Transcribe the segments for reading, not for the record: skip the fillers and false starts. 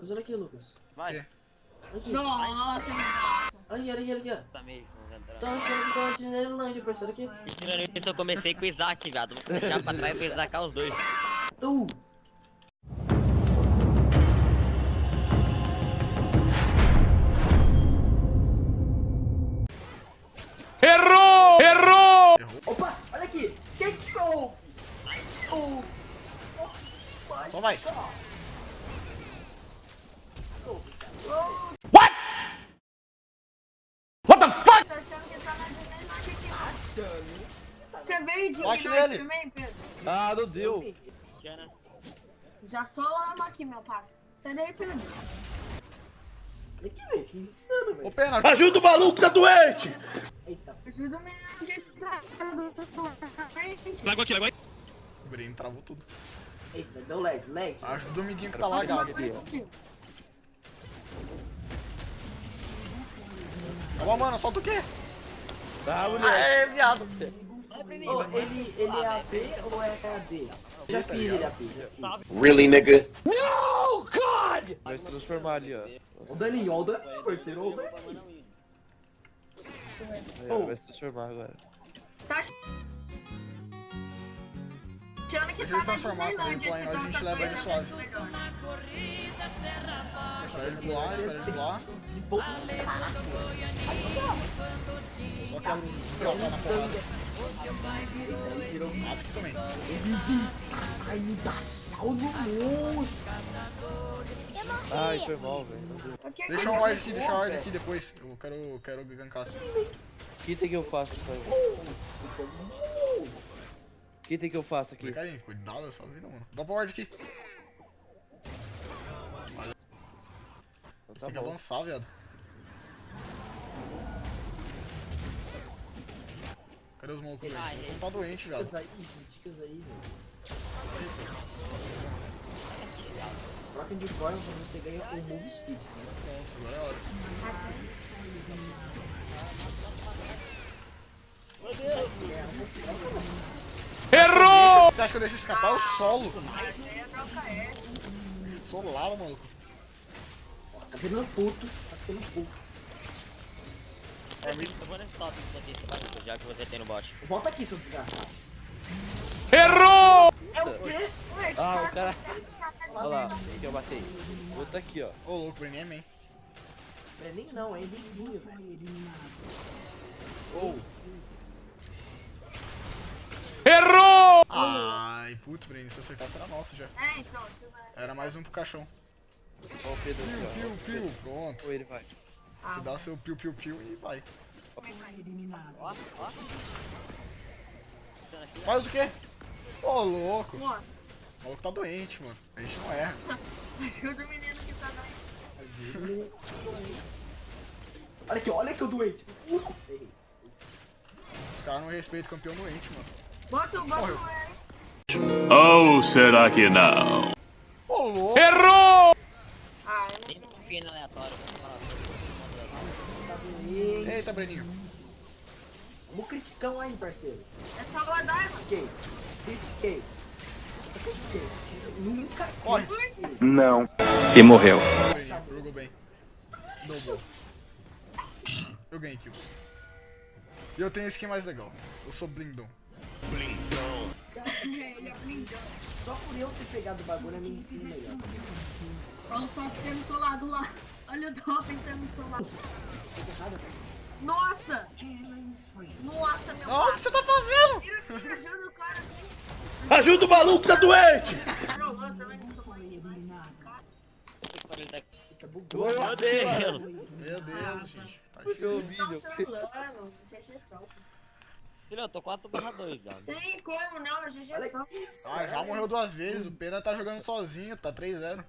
Lucas, olha aqui, Lucas. Vai. Aqui. Nossa, Olha aqui, ó. Tá meio. Tá achando que tá na Disneylandia, parceiro, aqui. Tirando isso, eu comecei com o Isaac, viado. Vou puxar pra trás pra Isaacar os dois. Tu! Errou! Errou! Opa, olha aqui. Quem que eu... Só vai. What? What the fuck? tô achando que tá na Disneylandia aqui. Você veio de Bate Ignite nele. também, Pedro? Ah, não deu. Já solamos aqui, meu parceiro. Sai daí, Pedro. Olha aqui, velho. Que insano, Ô, velho. Pena, Ajuda o maluco, tá doente! Eita. Ajuda o menino de tá Lagou aqui, lagou aí. o Breno travou tudo. Eita, deu lag. Ajuda o amiguinho que tá lagado. Calma, mano, solta o quê? Tá, mulher. Aê, viado. Ô, ele é AP ou é AD? Já fiz ele AP, já fiz. Really, nigga? Oh, God! Vai se transformar ali, ó. O Daninho, parceiro. Ô, velho. Aí, vai se transformar agora. Tá achando que Deixa tá eles na transformar quando ele Disneylandia, pular em esse nós, a gente Dota leva ele Coisa suave. melhor. Espera ele pular, espera ele pular. Que pouco. Só quero desgraçar na porrada. Mata aqui também. Saiu da sal no monstro. Ai, foi mal, velho. Ok, Deixa um ward aqui depois. Eu quero gankar. O que tem que eu faço, pai? O que tem que eu faço aqui? Carinho, cuidado da sua vida, mano. Dropa o ward aqui. Então tá Tem que bom. avançar, viado. Cadê os malucos? Não tá doente, viado. Dicas aí, velho. Troca de forma quando você ganha o move speed. Né? Pronto, agora é a hora. Errou! Você acha que eu deixo escapar? Eu solo. Solado, maluco. Tá ficando puto. Tá ficando puto. Eu vou nesse top aqui, já que você tem no bot. Volta aqui, seu desgraçado. Errou! É o quê? Ah, o cara. Olha lá, que eu matei. Outro aqui, ó. Ô, louco, o Breninho é main. Breninho não, é Liguinho, velho. Ô. Errou! Ai, putz, Breninho, se acertasse era nosso já. É, então, você vai. Era mais um pro caixão. Ó o Pedro aqui, ó. Piu, piu, pronto. Ou ele vai. Você dá o seu piu, piu, piu e vai. Ó. Faz o quê? Ô, louco. O Mano, maluco tá doente, mano. A gente não erra. ajuda o menino que tá daí. Olha aqui o doente. Errei. Os caras não respeitam o campeão doente, mano. Bota o aí. Ou será que não? Ô, louco. Errou! Ah, eu Tem um pino aleatório. Eita, Breninho. Vamos criticar aí, parceiro. não. É só guardar. Critiquei. Nunca Corre. critiquei. Não. E morreu. Breninho, jogou bem. Double. Eu ganhei kills. E eu tenho skin mais legal. Eu sou blindão. Ele é blindão. Só por eu ter pegado o bagulho, a minha ensina melhor. Olha o top tendo seu lado lá. Olha o top tendo seu lado. Nossa! Nossa, meu Ó, o que você tá fazendo? Filho, ajuda o cara aqui. Ajuda o maluco, tá doente! Jogando também, não tô falando. Meu Deus! Meu Deus, gente. Tá Meu difícil. milho. Trolando, GG top. Filho, eu tô 4/2, já. Tem como não, GG Olha top. Ah, já morreu 2 vezes. O Pena tá jogando sozinho, tá 3-0.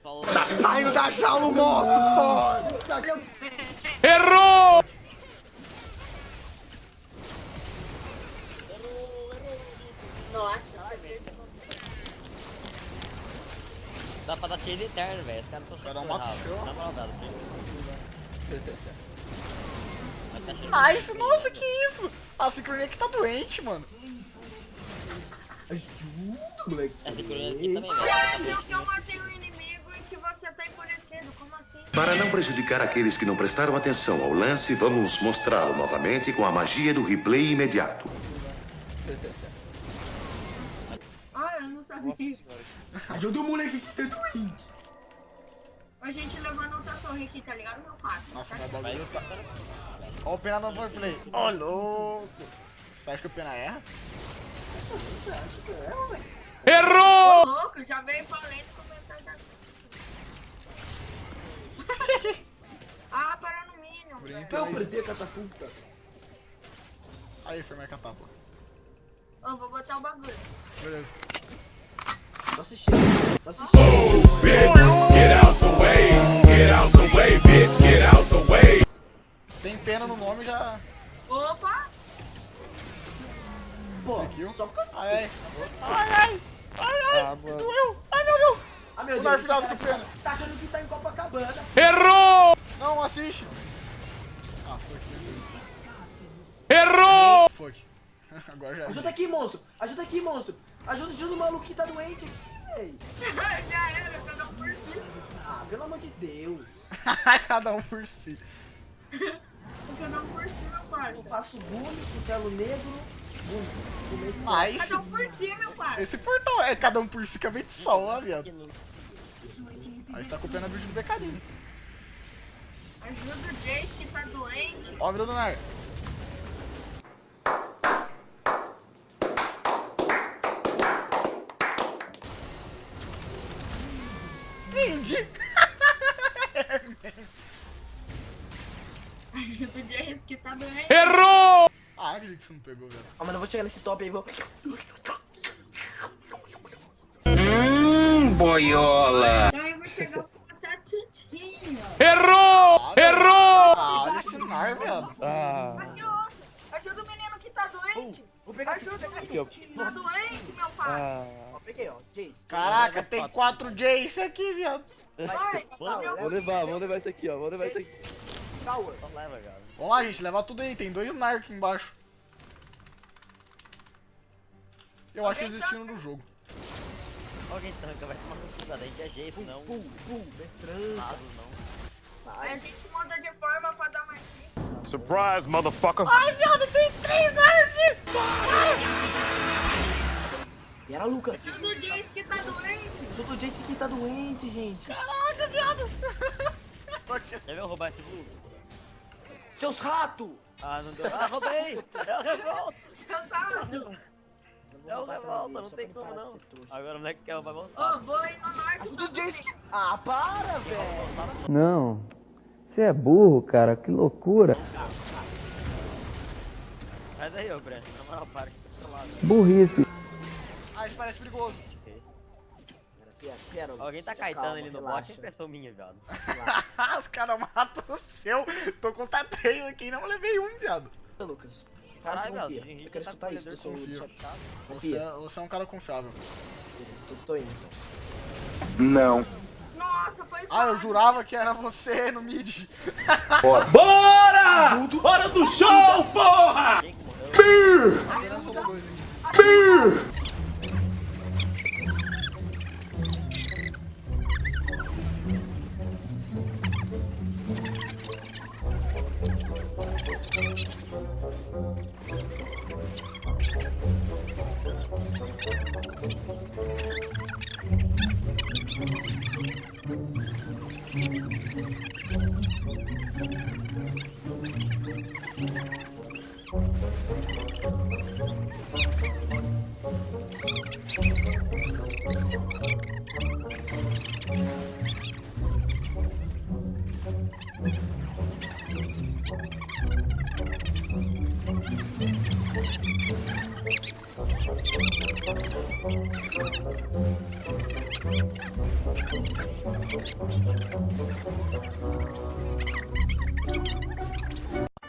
Falou. Saindo da jaula o monstro! Olha o pé. Errou! Nossa, olha isso. Dá pra dar cheio eterno, velho. Os caras tão Vai dar um super mato errado. show. Na moral, velho. Nice, nossa, que isso? A sincronia aqui tá doente, mano. Ajuda, moleque. Essa coroa aqui também, velho. Ai, meu, que eu matei o inimigo e Para não prejudicar aqueles que não prestaram atenção ao lance, vamos mostrá-lo novamente com a magia do replay imediato. Ah, eu não sabia. Ajuda o moleque que tá doente. A gente levando outra torre aqui, tá ligado, meu pai? Nossa, mas o bagulho tá... Ó o Pena no play. Ó, louco. Você acha que o Pena erra? Errou! Ô, louco, já veio falando comentário da... Ah, para no Minion, velho. Não, perdi a catapulta. Aí, foi marcar tapa. Ô, vou botar o bagulho. Beleza. Tô assistindo. Tô assistindo. Tem Pena no nome já... Opa! Pô, Kill. só por causa... Ai, ai. Ah, mano. Doeu. Ai, meu Deus. Ah, meu O Deus, Nerf final esse do cara Pena. tá achando que tá em Copacabana. Errou! Não, assiste. Ah, fuck. Errou! Fuck. Agora já... Ajuda aqui, monstro. Ajuda aqui, monstro. Ajuda o maluco que tá doente aqui, véi. Já era, cada um por si. Ah, pelo amor de Deus. Cada um por si. Cada um por si, meu Eu parça. faço bullying, cutelo negro. Bullying. Ah, esse... Cada um por si, meu parça. Esse portal é cada um por si, acabei de salvar, viado. Aí você tá copiando a build do Becarinho. Ajuda o Jace que tá doente. Ó a vida do Nar. Entendi. Ajuda o Jace que tá doente. Errou! Ah, acredito que você não pegou, velho. Ah, mas eu vou chegar nesse top aí, vou... Boiola! Então eu vou chegar com a Tatitinha. Errou! Errou! Ah, olha esse Nar, viado. Ah, Aqui, ó. Ajuda o menino que tá doente. Vou pegar aqui, Ajuda o aqui, menino ó. que tá doente, meu pai. ah. Ó, peguei, ó. Jace. Caraca, tem 4 Jace aqui, viado. Vai, Vou levar esse aqui, ó. Vou levar esse aqui. Tower. Não leva, cara. Vamos lá, gente, leva tudo aí. Tem 2 Nar aqui embaixo. Eu acho que eles desistiram do jogo. Alguém tranca, vai tomar no cu, cara. A gente é jeito, não. Pum, Bertrand. Nada, não. Aí a gente muda de forma pra dar mais tempo. Surprise, motherfucker! Ai, viado, tem 3 Nar aqui. E era Lucas. Ajuda o Jace que tá doente. Ajuda o Jace que tá doente, gente. Caraca, viado. Já viu roubar esse blue? Seus ratos! Ah, não deu. Ah, roubei! É o revolta! Seu sábado. É o revolta, não tem como não. Agora o moleque quer roubar volta. Ô, vou aí no norte. Ajuda o Jace que... Ah, para, velho. Não. Você é burro, cara. Que loucura. Sai daí, ô Breno. Na moral, para que tá do seu lado. Burrice. Ah, isso parece perigoso. Pera, Alguém tá Lucas, caetando calma, ali no relaxa. bot, é pessoa minha, viado. Os caras matam o seu. Tô com 3 aqui e não levei um, viado. Lucas. Fala que Caralho, confia. velho, Eu quero tá escutar isso, com eu sou confio. chato. Você é um cara confiável. Tô indo, então. Não. Nossa, foi Ah, eu jurava que era você no mid. Bora! Hora do show, porra! Quem que morreu? Apenas só 2 aqui.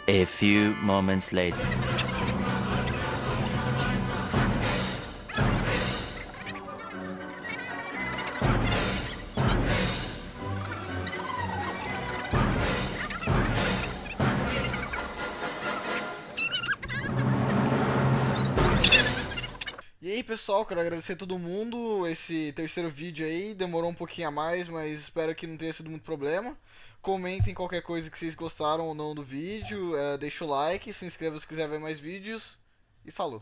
A few moments later. E aí, aí, pessoal, quero agradecer a todo mundo. Esse terceiro vídeo aí demorou um pouquinho a mais, mas espero que não tenha sido muito problema. Comentem qualquer coisa que vocês gostaram ou não do vídeo, deixa o like, se inscreva se quiser ver mais vídeos e falou.